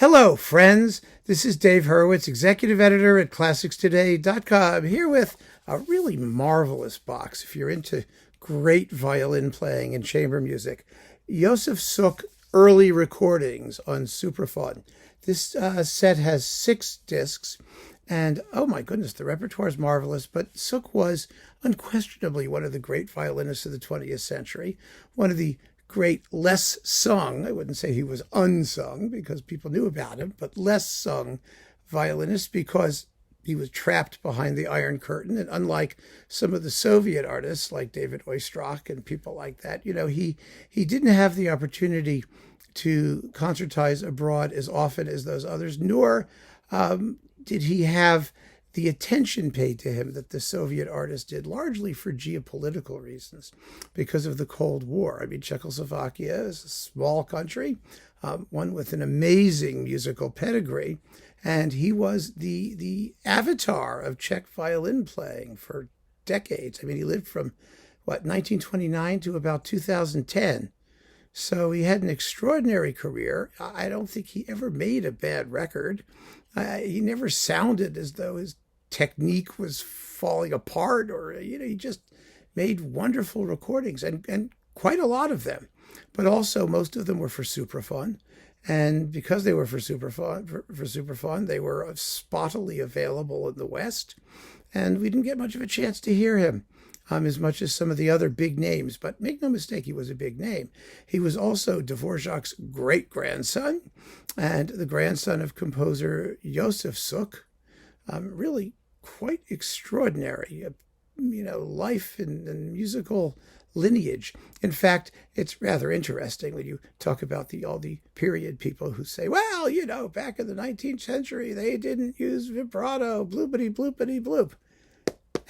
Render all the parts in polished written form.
Hello, friends. This is Dave Hurwitz, executive editor at ClassicsToday.com, here with a really marvelous box if you're into great violin playing and chamber music. Josef Suk early recordings on Supraphon. This set has 6 discs, and oh my goodness, the repertoire is marvelous, but Suk was unquestionably one of the great violinists of the 20th century, one of the great less sung, I wouldn't say he was unsung because people knew about him, but less sung violinist because he was trapped behind the Iron Curtain. And unlike some of the Soviet artists like David Oistrakh and people like that, he didn't have the opportunity to concertize abroad as often as those others, nor did he have the attention paid to him that the Soviet artists did, largely for geopolitical reasons, because of the Cold War. I mean, Czechoslovakia is a small country, one with an amazing musical pedigree, and he was the avatar of Czech violin playing for decades. I mean, he lived from, 1929 to about 2010. So he had an extraordinary career. I don't think he ever made a bad record. He never sounded as though his technique was falling apart, or he just made wonderful recordings, and quite a lot of them. But also most of them were for Supraphon, and because they were for Supraphon, they were spottily available in the West, and we didn't get much of a chance to hear him as much as some of the other big names. But make no mistake, he was a big name. He was also Dvořák's great-grandson and the grandson of composer Josef Suk. Really quite extraordinary, life and musical lineage. In fact, it's rather interesting when you talk about all the period people who say, well, back in the 19th century, they didn't use vibrato, bloopity, bloopity, bloop.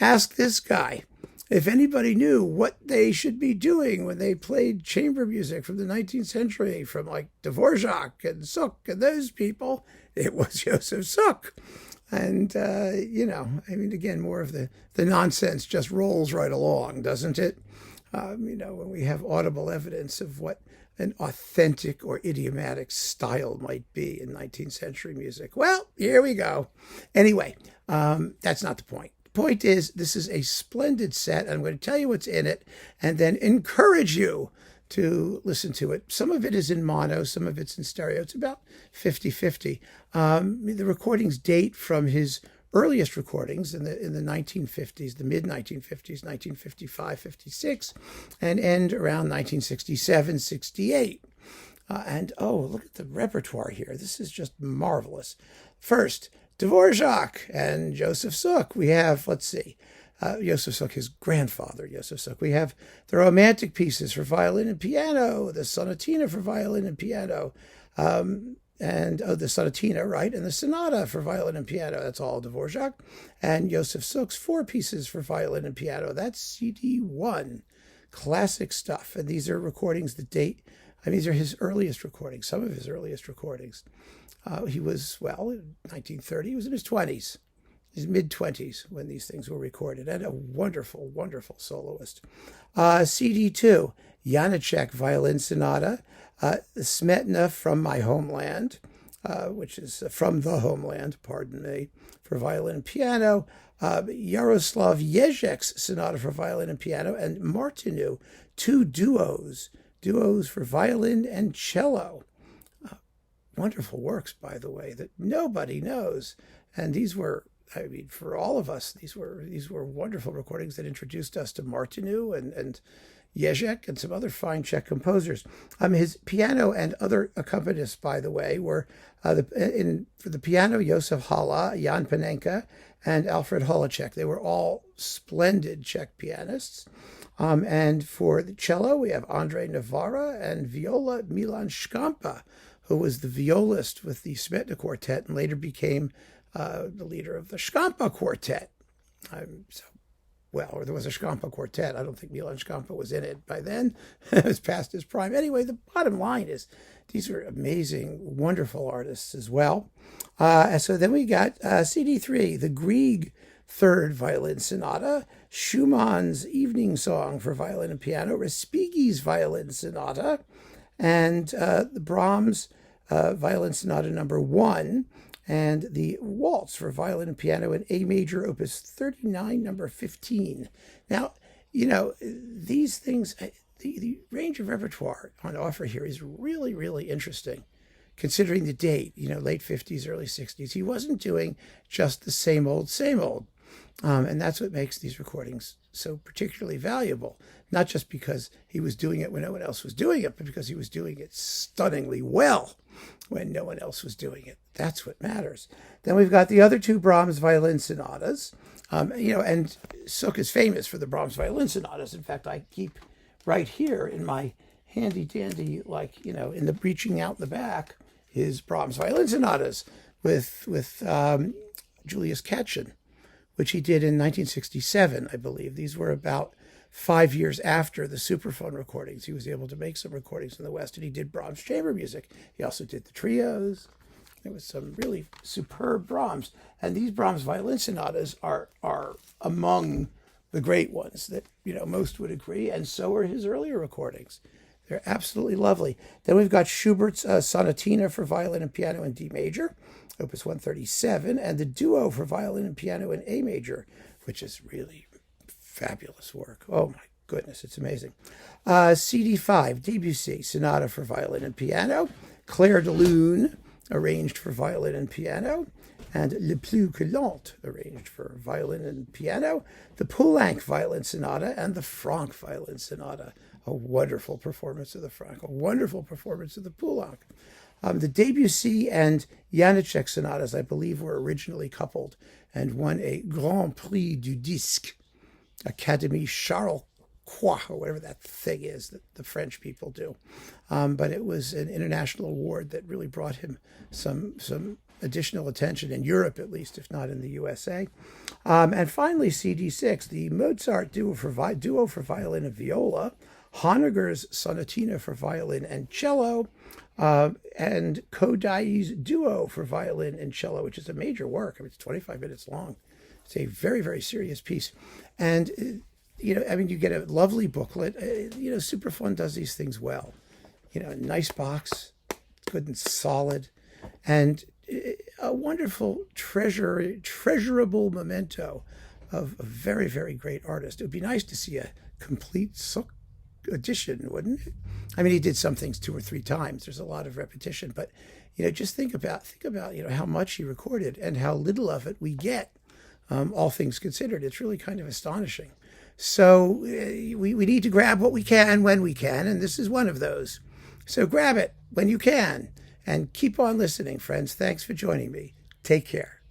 Ask this guy if anybody knew what they should be doing when they played chamber music from the 19th century, from like Dvorak and Suk and those people. It was Josef Suk. And, again, more of the nonsense just rolls right along, doesn't it? When we have audible evidence of what an authentic or idiomatic style might be in 19th century music. Well, here we go. Anyway, that's not the point. The point is, this is a splendid set. I'm going to tell you what's in it and then encourage you to listen to it. Some of it is in mono, some of it's in stereo. It's about 50-50. The recordings date from his earliest recordings in the 1950s, the mid-1950s, 1955, 56, and end around 1967, 68. Look at the repertoire here. This is just marvelous. First, Dvorak and Josef Suk. We have, Josef Suk, his grandfather, Josef Suk. We have the romantic pieces for violin and piano, the sonatina for violin and piano, the sonatina, right? And the sonata for violin and piano. That's all Dvorak. And Josef Suk's 4 pieces for violin and piano. That's CD1. Classic stuff. And these are recordings that date, these are his earliest recordings, some of his earliest recordings. He was, in 1930, he was in his 20s. His mid-20s when these things were recorded, and a wonderful, wonderful soloist. CD2, Janáček Violin Sonata, Smetana From My Homeland, which is from the homeland, pardon me, for violin and piano, Jaroslav Ježek's Sonata for violin and piano, and Martinu, 2 duos for violin and cello. Wonderful works, by the way, that nobody knows. And these were, for all of us, these were wonderful recordings that introduced us to Martinu and Ježek and some other fine Czech composers. His piano and other accompanists, by the way, were for the piano, Josef Hala, Jan Panenka, and Alfred Holacek. They were all splendid Czech pianists. And for the cello, we have Andrei Navarra, and viola, Milan Škampa, who was the violist with the Smetana Quartet and later became the leader of the Škampa Quartet. There was a Škampa Quartet. I don't think Milan Škampa was in it by then. It was past his prime. Anyway, the bottom line is these are amazing, wonderful artists as well. So then we got CD3, the Grieg Third Violin Sonata, Schumann's Evening Song for violin and piano, Respighi's Violin Sonata, and the Brahms Violin Sonata number 1, and the Waltz for violin and piano in A major, opus 39, number 15. Now, these things, the range of repertoire on offer here is really, really interesting, considering the date, late 50s, early 60s. He wasn't doing just the same old, same old. And that's what makes these recordings so particularly valuable, not just because he was doing it when no one else was doing it, but because he was doing it stunningly well when no one else was doing it. That's what matters. Then we've got the other two Brahms violin sonatas, and Suk is famous for the Brahms violin sonatas. In fact, I keep right here in my handy dandy, in the reaching out in the back, his Brahms violin sonatas with Julius Katchen, which he did in 1967, I believe. These were about 5 years after the Superphone recordings. He was able to make some recordings in the West, and he did Brahms chamber music. He also did the trios. There was some really superb Brahms. And these Brahms violin sonatas are among the great ones that, most would agree, and so are his earlier recordings. They're absolutely lovely. Then we've got Schubert's Sonatina for violin and piano in D major, opus 137, and the duo for violin and piano in A major, which is really fabulous work. Oh my goodness, it's amazing. CD5, Debussy, Sonata for violin and piano, Clair de Lune, arranged for violin and piano, and Le Plus que Lente, arranged for violin and piano, the Poulenc violin sonata, and the Franck violin sonata. A wonderful performance of the Franck, a wonderful performance of the Poulenc. The Debussy and Janáček sonatas, I believe, were originally coupled and won a Grand Prix du Disque, Académie Charles Quint, or whatever that thing is that the French people do. But it was an international award that really brought him some additional attention in Europe, at least, if not in the USA. And finally, CD6, the Mozart duo for violin and viola, Honegger's Sonatina for violin and cello, and Kodály's duo for violin and cello, which is a major work. It's 25 minutes long. It's a very, very serious piece. And, you get a lovely booklet. Superfund does these things well. A nice box, good and solid, and a wonderful treasurable memento of a very, very great artist. It would be nice to see a complete Suk edition, wouldn't it? He did some things 2 or 3 times. There's a lot of repetition, but just think about how much he recorded and how little of it we get. All things considered, it's really kind of astonishing. So we need to grab what we can when we can, and this is one of those. So grab it when you can, and keep on listening, friends. Thanks for joining me. Take care.